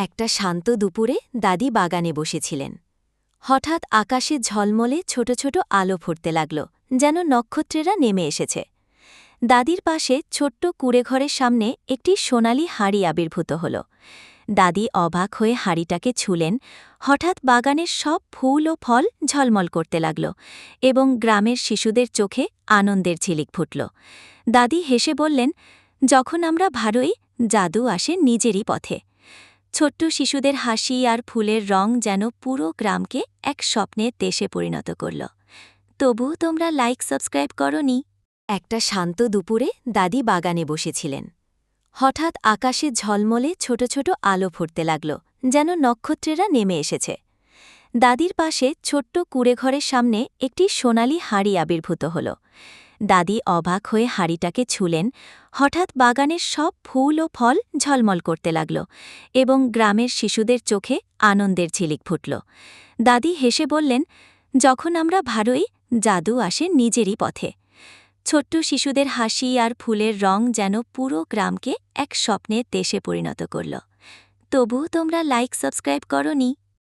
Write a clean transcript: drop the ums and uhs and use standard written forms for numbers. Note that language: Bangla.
একটা শান্ত দুপুরে দাদি বাগানে বসেছিলেন। হঠাৎ আকাশে ঝলমলে ছোট ছোট আলো ফুটতে লাগল, যেন নক্ষত্রেরা নেমে এসেছে। দাদির পাশে ছোট্ট কুঁড়েঘরের সামনে একটি সোনালি হাঁড়ি আবির্ভূত হল। দাদি অবাক হয়ে হাঁড়িটাকে ছুঁলেন। হঠাৎ বাগানের সব ফুল ও ফল ঝলমল করতে লাগল এবং গ্রামের শিশুদের চোখে আনন্দের ঝিলিক ফুটল। দাদি হেসে বললেন, যখন আমরা ভারোই, জাদু আসে নিজেরই পথে। ছোট্ট শিশুদের হাসি আর ফুলের রং যেন পুরো গ্রামকে এক স্বপ্নের দেশে পরিণত করল। তবুও তোমরা লাইক সাবস্ক্রাইব করনি। একটা শান্ত দুপুরে দাদি বাগানে বসেছিলেন। হঠাৎ আকাশে ঝলমলে ছোট ছোট আলো ফুটতে লাগল, যেন নক্ষত্রেরা নেমে এসেছে। দাদির পাশে ছোট্ট কুঁড়েঘরের সামনে একটি সোনালি হাঁড়ি আবির্ভূত হল। দাদি অবাক হয়ে হাঁড়িটাকে ছুঁলেন। হঠাৎ বাগানের সব ফুল ও ফল ঝলমল করতে লাগল এবং গ্রামের শিশুদের চোখে আনন্দের ঝিলিক ফুটল। দাদি হেসে বললেন, যখন আমরা ভারোই, জাদু আসে নিজেরই পথে। ছোট্ট শিশুদের হাসি আর ফুলের রং যেন পুরো গ্রামকে এক স্বপ্নের দেশে পরিণত করল। তবুও তোমরা লাইক সাবস্ক্রাইব করনি।